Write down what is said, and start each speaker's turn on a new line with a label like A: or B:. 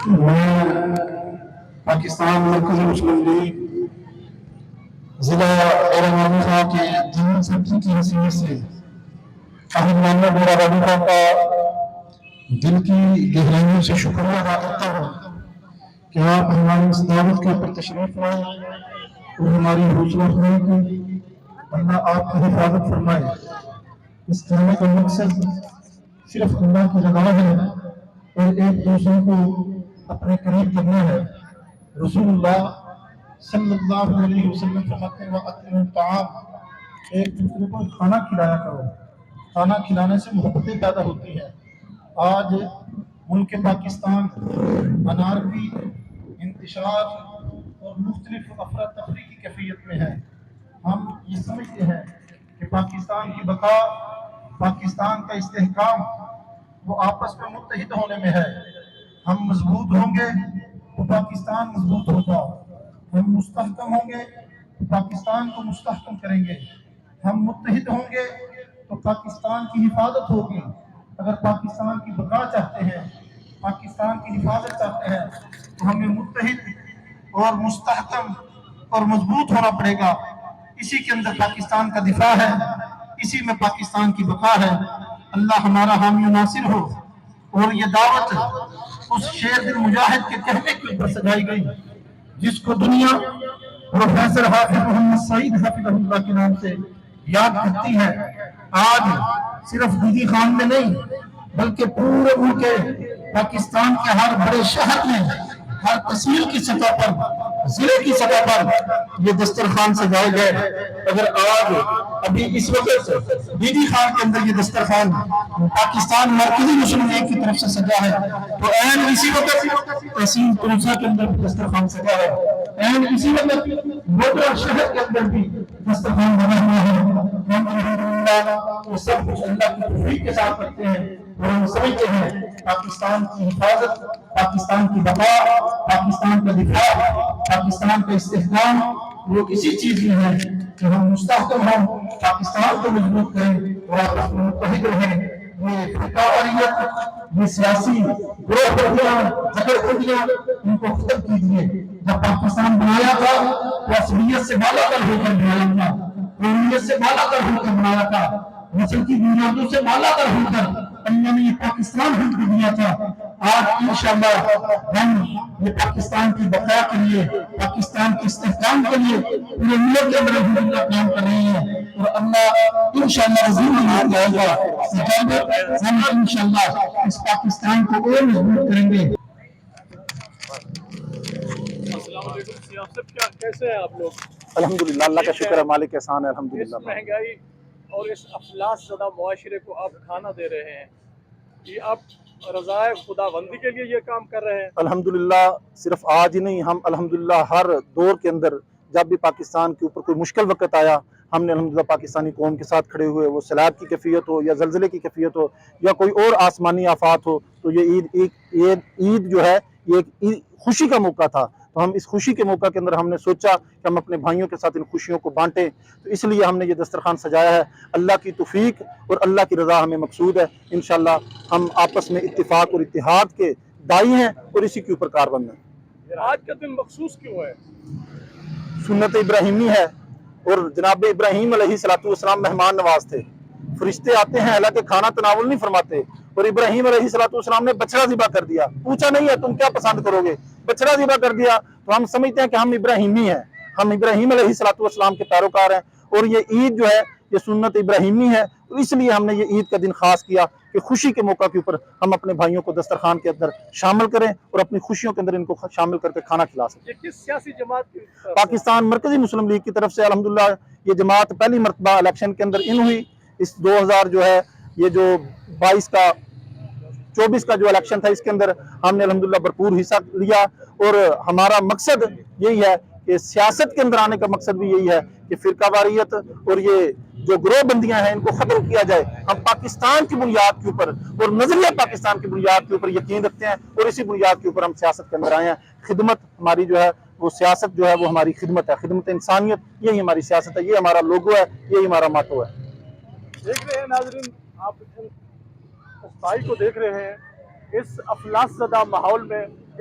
A: میں پاکستان مرکزی مسلم لیگ ضلع اورنگ خان کے جنرل سیکرٹری کی حیثیت سے احمد مولانا ڈیرہ غازی خان کا دل کی گہرائیوں سے شکریہ ادا کرتا ہوں کہ آپ ہماری اس دعوت کے اوپر تشریف لائے اور ہماری حوصلہ افزائی کی۔ اللہ آپ کی حفاظت فرمائے۔ اس کہنے کا مقصد صرف اللہ کی رضا ہے اور ایک دوسرے کو اپنے قریب کرنا ہے۔ رسول اللہ صلی اللہ علیہ وسلم فرماتے ہیں وَأَطْعِمُوا الطَّعَامَ، ایک دوسرے کو کھانا کھلایا کرو۔ کھانا کھلانے سے محبتیں پیدا ہوتی ہیں۔ آج ملک پاکستان انارکی، انتشار اور مختلف افراتفری کی کیفیت میں ہے۔ ہم یہ سمجھتے ہیں کہ پاکستان کی بقا، پاکستان کا استحکام وہ آپس میں متحد ہونے میں ہے۔ ہم مضبوط ہوں گے تو پاکستان مضبوط ہوگا، ہم مستحکم ہوں گے تو پاکستان کو مستحکم کریں گے، ہم متحد ہوں گے تو پاکستان کی حفاظت ہوگی۔ اگر پاکستان کی بقا چاہتے ہیں، پاکستان کی حفاظت چاہتے ہیں تو ہمیں متحد اور مستحکم اور مضبوط ہونا پڑے گا۔ اسی کے اندر پاکستان کا دفاع ہے، اسی میں پاکستان کی بقا ہے۔ اللہ ہمارا حامی و ناصر ہو۔ اور یہ دعوت اس شیر دل مجاہد کے کہنے کے اوپر سجائی گئی جس کو دنیا پروفیسر حافظ محمد سعید حافظ اللہ کے نام سے یاد کرتی ہے۔ آج صرف دیدی خان میں نہیں بلکہ پورے ملک پاکستان کے ہر بڑے شہر میں، ہر تحصیل کی سطح پر، ضلع کی سطح پر یہ دسترخوان سجائے گئے۔ اگر آج ابھی اس وقت دیدی خان کے اندر یہ دسترخوان پاکستان مرکزی مسلم لیگ کی طرف سے سجا ہے تو این اسی وقت تحصیل تونسا کے اندر بھی دسترخوان سجا ہے، این اسی وقت بوڈرا شہر کے اندر بھی دسترخوان بنا ہوا ہے۔ ہم الحمدللہ وہ سب کچھ اللہ کی توفیق کے ساتھ کرتے ہیں اور ہم سمجھتے ہیں پاکستان کی حفاظت، پاکستان کی بقا، پاکستان کا دفاع، پاکستان کا استحکام وہ اسی چیز میں ہے کہ ہم مستحکم ہوں، پاکستان کو مضبوط کریں اور آپس میں متحد رہیں۔ یہ فرقہ واریت، یہ سیاسی گروہ بندیاں، جھگڑ بندیاں، ان کو ختم کیجیے۔ جب پاکستان بنایا تھا تو اصلیت سے بالا تر ہو کر بنایا تھا، قومیت سے بالا تر ہو کر بنایا تھا، نسل کی بنیادوں سے بالا تر ہو کر اللہ نے یہ پاکستان ہم کو دیا تھا۔ آج انشاءاللہ ہم یہ پاکستان کی بقا کے لیے، پاکستان کے استحکام کے لیے پورے ملک کے اندر الحمدللہ کام کر رہے ہیں اور اللہ انشاءاللہ عظیم بنا جائے گا۔ ہم انشاءاللہ اس پاکستان کو اور مضبوط کریں گے۔
B: السلام علیکم سیاح صاحب، کیسے ہیں آپ لوگ؟
C: الحمدللہ اللہ کا شکر ہے، مالک احسان ہے،
B: اس
C: الحمدللہ۔
B: مہنگائی اور اس افلاس زدہ معاشرے کو آپ کھانا دے رہے ہیں، یہ آپ رضائے خداوندی کے لیے یہ کام کر رہے ہیں؟
C: الحمدللہ صرف آج ہی نہیں، ہم الحمدللہ ہر دور کے اندر جب بھی پاکستان کے اوپر کوئی مشکل وقت آیا ہم نے الحمدللہ پاکستانی قوم کے ساتھ کھڑے ہوئے، وہ سیلاب کی کیفیت ہو یا زلزلے کی کیفیت ہو یا کوئی اور آسمانی آفات ہو، تو یہ عید جو ہے یہ ایک خوشی کا موقع تھا۔ تو ہم اس خوشی کے موقع کے اندر ہم نے سوچا کہ ہم اپنے بھائیوں کے ساتھ ان خوشیوں کو بانٹیں، تو اس لیے ہم نے یہ دسترخوان سجایا ہے۔ اللہ کی توفیق اور اللہ کی رضا ہمیں مقصود ہے۔ انشاءاللہ ہم آپس میں اتفاق اور اتحاد کے دائی ہیں اور اسی کے اوپر کاربند ہیں۔
B: آج کا دن مخصوص کیوں ہے؟
C: سنت ابراہیمی ہے اور جناب ابراہیم علیہ السلام مہمان نواز تھے۔ فرشتے آتے ہیں، حالانکہ کھانا تناول نہیں فرماتے، اور ابراہیم علیہ السلام نے بچڑا ذبح کر دیا، پوچھا نہیں ہے تم کیا پسند کرو گے، بچڑا ذبح کر دیا۔ تو ہم سمجھتے ہیں کہ ہم ابراہیمی ہیں، ہم ابراہیم علیہ السلام کے پیروکار ہیں، اور یہ عید جو ہے یہ سنت ابراہیمی ہے، تو اس لیے ہم نے یہ عید کا دن خاص کیا کہ خوشی کے موقع کے اوپر ہم اپنے بھائیوں کو دسترخوان کے اندر شامل کریں اور اپنی خوشیوں کے اندر ان کو شامل کر کے کھانا کھلا سکیں۔
B: یہ کس سیاسی جماعت کی
C: پاکستان مرکزی مسلم لیگ کی طرف سے الحمدللہ یہ جماعت پہلی مرتبہ الیکشن کے اندر ان ہوئی۔ اس 2000 جو ہے یہ جو 24 کا جو الیکشن تھا اس کے اندر ہم نے الحمدللہ بھرپور حصہ لیا، اور ہمارا مقصد یہی ہے کہ سیاست کے اندر آنے کا مقصد بھی یہی ہے کہ فرقہ واریت اور یہ جو گروہ بندیاں ہیں ان کو ختم کیا جائے۔ ہم پاکستان کی بنیاد کے اوپر اور نظریہ پاکستان کی بنیاد کے اوپر یقین رکھتے ہیں، اور اسی بنیاد کے اوپر ہم سیاست کے اندر آئے ہیں۔ خدمت ہماری جو ہے وہ سیاست جو ہے وہ ہماری خدمت ہے، خدمت انسانیت، یہی ہماری سیاست ہے، یہ ہمارا لوگو ہے، یہی ہمارا ماٹو ہے۔
B: دیکھ رہے ہیں ناظرین، آپ اس بھائی کو دیکھ رہے ہیں، اس افلاس زدہ ماحول میں